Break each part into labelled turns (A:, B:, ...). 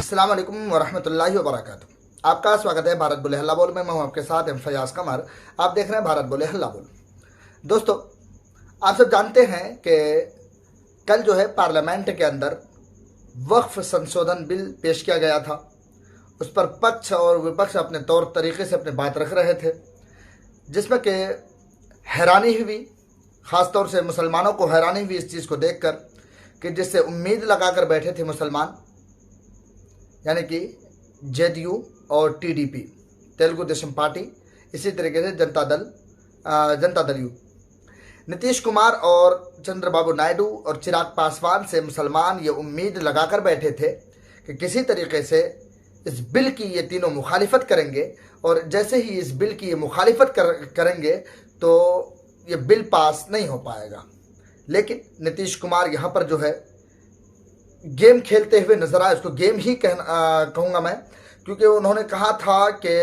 A: अस्सलाम वालेकुम वरहमतुल्लाहि वबरकातुहू। आपका स्वागत है भारत बोले हल्ला बोल में। मैं हूं आपके साथ एम फयाज कमर। आप देख रहे हैं भारत बोले हल्ला बोल। दोस्तों, आप सब जानते हैं कि कल जो है पार्लियामेंट के अंदर वक्फ संशोधन बिल पेश किया गया था। उस पर पक्ष और विपक्ष अपने तौर तरीके से अपनी बात रख रहे थे, जिसमें कि हैरानी हुई, ख़ासतौर से मुसलमानों को हैरानी हुई इस चीज़ को देखकर कि जिससे उम्मीद लगाकर बैठे थे मुसलमान, यानी कि जेडीयू और टीडीपी तेलुगु देशम पार्टी, इसी तरीके से जनता दल यू, नीतीश कुमार और चंद्रबाबू नायडू और चिराग पासवान से मुसलमान ये उम्मीद लगाकर बैठे थे कि किसी तरीके से इस बिल की ये तीनों मुखालिफत करेंगे, और जैसे ही इस बिल की ये मुखालिफत करेंगे तो ये बिल पास नहीं हो पाएगा। लेकिन नीतीश कुमार यहाँ पर जो है गेम खेलते हुए नजर आए। उसको गेम ही कहूँगा मैं, क्योंकि उन्होंने कहा था कि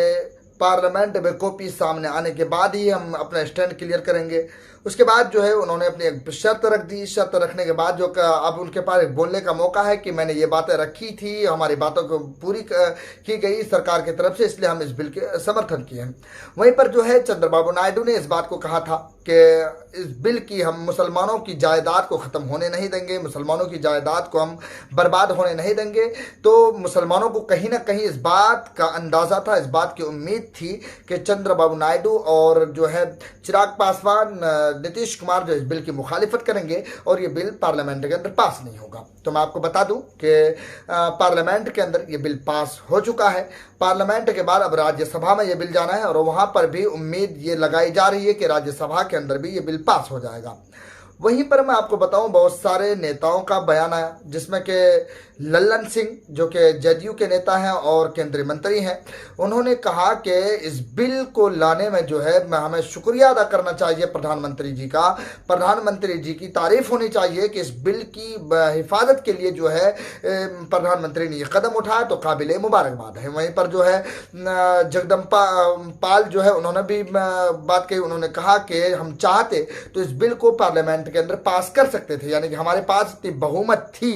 A: पार्लियामेंट में कॉपी सामने आने के बाद ही हम अपना स्टैंड क्लियर करेंगे। उसके बाद जो है उन्होंने अपनी एक शर्त रख दी। शर्त रखने के बाद जो अब उनके पास एक बोलने का मौका है कि मैंने ये बातें रखी थी, हमारी बातों को पूरी की गई सरकार की तरफ से, इसलिए हम इस बिल के समर्थन किए हैं। वहीं पर जो है चंद्रबाबू नायडू ने इस बात को कहा था कि इस बिल की हम मुसलमानों की जायदाद को ख़त्म होने नहीं देंगे, मुसलमानों की जायदाद को हम बर्बाद होने नहीं देंगे। तो मुसलमानों को कहीं ना कहीं इस बात का अंदाज़ा था, इस बात की उम्मीद थी कि चंद्रबाबू नायडू और जो है चिराग पासवान, नीतीश कुमार जो इस बिल की मुखालिफत करेंगे और ये बिल पार्लियामेंट के अंदर पास नहीं होगा। तो मैं आपको बता दूं कि पार्लियामेंट के अंदर ये बिल पास हो चुका है। पार्लियामेंट के बाद अब राज्यसभा में ये बिल जाना है, और वहाँ पर भी उम्मीद ये लगाई जा रही है कि राज्यसभा के अंदर भी ये बिल पास हो जाएगा। वहीं पर मैं आपको बताऊं, बहुत सारे नेताओं का बयान आया, जिसमें कि लल्लन सिंह जो कि जेडीयू के नेता हैं और केंद्रीय मंत्री हैं, उन्होंने कहा कि इस बिल को लाने में जो है हमें शुक्रिया अदा करना चाहिए प्रधानमंत्री जी का। प्रधानमंत्री जी की तारीफ होनी चाहिए कि इस बिल की हिफाजत के लिए जो है प्रधानमंत्री ने ये कदम उठाया, तो काबिल मुबारकबाद है। वहीं पर जो है जगदम्बा पाल जो है उन्होंने भी बात कही। उन्होंने कहा कि हम चाहते तो इस बिल को पार्लियामेंट के अंदर पास कर सकते थे, यानी कि हमारे पास इतनी बहुमत थी,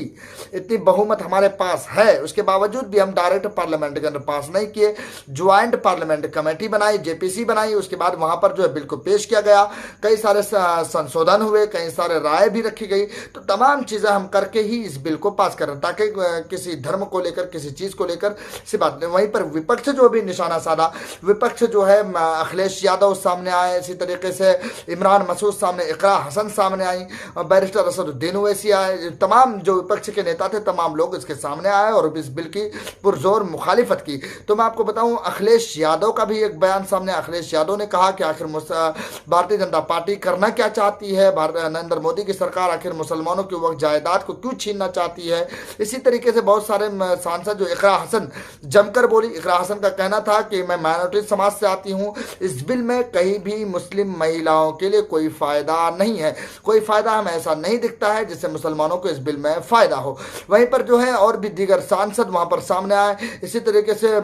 A: इतनी बहुमत हमारे पास है, उसके बावजूद भी हम डायरेक्ट पार्लियामेंट के अंदर पास नहीं किए। ज्वाइंट पार्लियामेंट कमेटी बनाई, जेपीसी बनाई, उसके बाद वहां पर जो है बिल को पेश किया गया, कई सारे संशोधन हुए, कई सारे राय भी रखी गई। तो तमाम चीजें हम करके ही इस बिल को पास कर रहे हैं, ताकि किसी धर्म को लेकर, किसी चीज को लेकर से बात नहीं। वहीं पर विपक्ष जो भी निशाना साधा, विपक्ष जो है अखिलेश यादव सामने आए, इसी तरीके से इमरान मसूद सामने, इकरा हसन सामने आई, बैरिस्टर असदुद्दीन ओवैसी आए, तमाम जो विपक्ष के नेता थे तमाम लोग इसके सामने आए और इस बिल की पुरजोर मुखालिफत की। तो मैं आपको बताऊं, अखिलेश यादव का भी एक बयान सामने। अखिलेश यादव ने कहा कि आखिर भारतीय जनता पार्टी करना क्या चाहती है, नरेंद्र मोदी की सरकार आखिर मुसलमानों की वक्त जायदाद को क्यों छीनना चाहती है। इसी तरीके से बहुत सारे सांसद, जो इकरा हसन जमकर बोली। इकरा हसन का कहना था कि मैं माइनॉरिटी समाज से आती हूँ, इस बिल में कहीं भी मुस्लिम महिलाओं के लिए कोई फायदा नहीं है, कोई फायदा हमें ऐसा नहीं दिखता है जिससे मुसलमानों को इस बिल में फायदा हो। वहीं पर जो है और भी दीगर सांसद वहां पर सामने आए। इसी तरीके से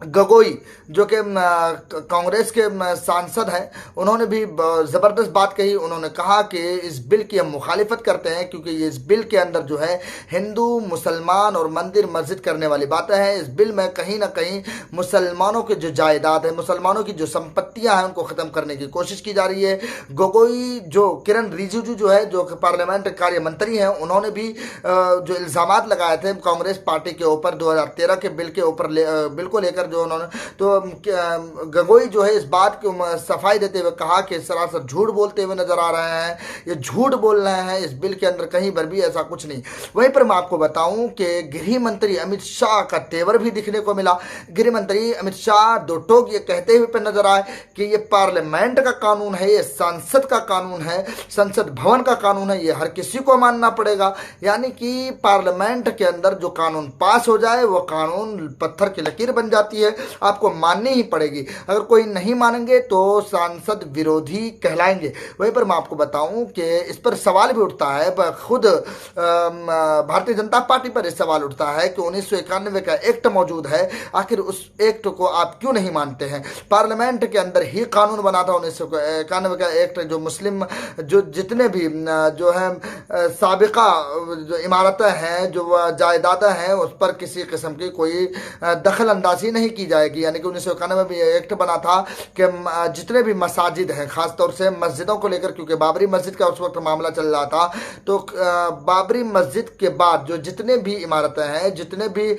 A: गगोई जो कि कांग्रेस के सांसद हैं, उन्होंने भी ज़बरदस्त बात कही। उन्होंने कहा कि इस बिल की हम मुखालिफत करते हैं, क्योंकि ये इस बिल के अंदर जो है हिंदू, मुसलमान और मंदिर मस्जिद करने वाली बातें हैं। इस बिल में कहीं ना कहीं मुसलमानों की जो जायदाद है, मुसलमानों की जो संपत्तियां हैं, उनको ख़त्म करने की कोशिश की जा रही है। गगोई जो किरण रिजिजू जो है, जो पार्लियामेंट कार्य मंत्री हैं, उन्होंने भी जो इल्ज़ामात लगाए थे कांग्रेस पार्टी के ऊपर 2013 के बिल के ऊपर बिल को लेकर, जो उन्होंने, तो गगोई जो है इस बात की सफाई देते हुए कहा कि सरासर झूठ बोलते हुए नजर आ रहे हैं, ये झूठ बोल रहे हैं, इस बिल के अंदर कहीं पर भी ऐसा कुछ नहीं। वहीं पर मैं आपको बताऊं कि गृह मंत्री अमित शाह का तेवर भी दिखने को मिला। गृह मंत्री अमित शाह दो टोक ये कहते हुए पर नजर आए कि ये पार्लियामेंट का कानून है, ये संसद का कानून है, संसद भवन का कानून है, ये हर किसी को मानना पड़ेगा। यानी कि पार्लियामेंट के अंदर जो कानून पास हो जाए वो कानून पत्थर की लकीर बन जाती जाती है, आपको माननी ही पड़ेगी। अगर कोई नहीं मानेंगे तो सांसद विरोधी कहलाएंगे। वहीं पर मैं आपको बताऊं कि इस पर सवाल भी उठता है, खुद भारतीय जनता पार्टी पर इस सवाल उठता है कि 1991 का एक्ट मौजूद है, आखिर उस एक्ट को आप क्यों नहीं मानते हैं? पार्लियामेंट के अंदर ही कानून बना था 1991 का एक्ट, जो मुस्लिम जो जितने भी जो है साबिका जो इमारतें हैं, जो जायदादें हैं, उस पर किसी किस्म की कोई दखल अंदाजी नहीं की जाएगी। यानी कि 1991 में भी एक्ट बना था कि जितने भी मसाजिद हैं, खासतौर से मस्जिदों को लेकर, क्योंकि बाबरी मस्जिद का उस वक्त मामला चल रहा था, तो बाबरी मस्जिद के बाद जो जितने भी इमारतें हैं, जितने भी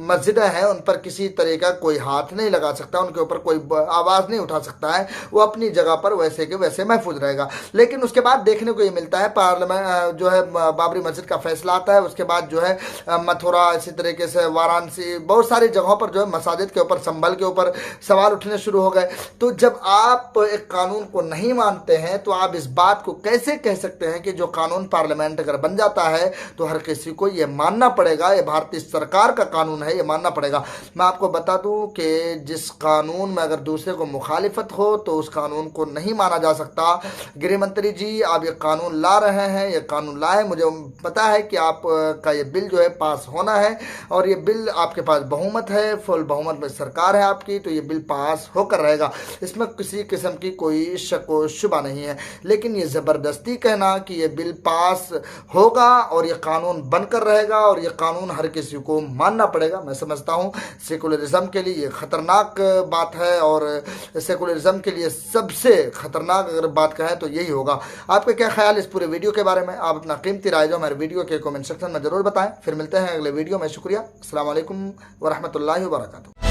A: मस्जिदें हैं, उन पर किसी तरह का कोई हाथ नहीं लगा सकता, उनके ऊपर कोई आवाज़ नहीं उठा सकता है, वो अपनी जगह पर वैसे के वैसे महफूज रहेगा। लेकिन उसके बाद देखने को ये मिलता है, पार्लियामेंट जो है बाबरी मस्जिद का फैसला आता है, उसके बाद जो है मथुरा, इसी तरीके से वाराणसी, बहुत सारी जगहों पर जो है मसाजिद के ऊपर, संभल के ऊपर सवाल उठने शुरू हो गए। तो जब आप एक कानून को नहीं मानते हैं तो आप इस बात को कैसे कह सकते हैं कि जो कानून पार्लियामेंट अगर बन जाता है तो हर किसी को ये मानना पड़ेगा, ये भारतीय सरकार का कानून है, ये मानना पड़ेगा। मैं आपको बता दूं कि जिस कानून में अगर दूसरे को मुखालिफत हो तो उस कानून को नहीं माना जा सकता। गृह मंत्री जी, आप ये कानून ला रहे हैं, ये कानून लाए, मुझे पता है कि आपका ये बिल जो है पास होना है, और ये बिल आपके पास बहुमत है, फुल बहुमत में सरकार है आपकी, तो ये बिल पास होकर रहेगा, इसमें किसी किस्म की कोई शक व शुबा नहीं है। लेकिन ये ज़बरदस्ती कहना कि ये बिल पास होगा और ये कानून बनकर रहेगा और ये कानून हर किसी को मानना पड़ेगा, मैं समझता हूँ सेकुलरिज्म के लिए ये खतरनाक बात है, और सेकुलरिज्म के लिए सबसे खतरनाक अगर बात कहें तो यही होगा। आपके क्या ख्याल इस पूरे वीडियो के बारे में? आप अपना कीमती राय जो हमारे वीडियो के कमेंट सेक्शन में जरूर बताएं। फिर मिलते हैं अगले वीडियो में। शुक्रिया। अस्सलाम वालेकुम व रहमतुल्लाहि व बरकातुहू।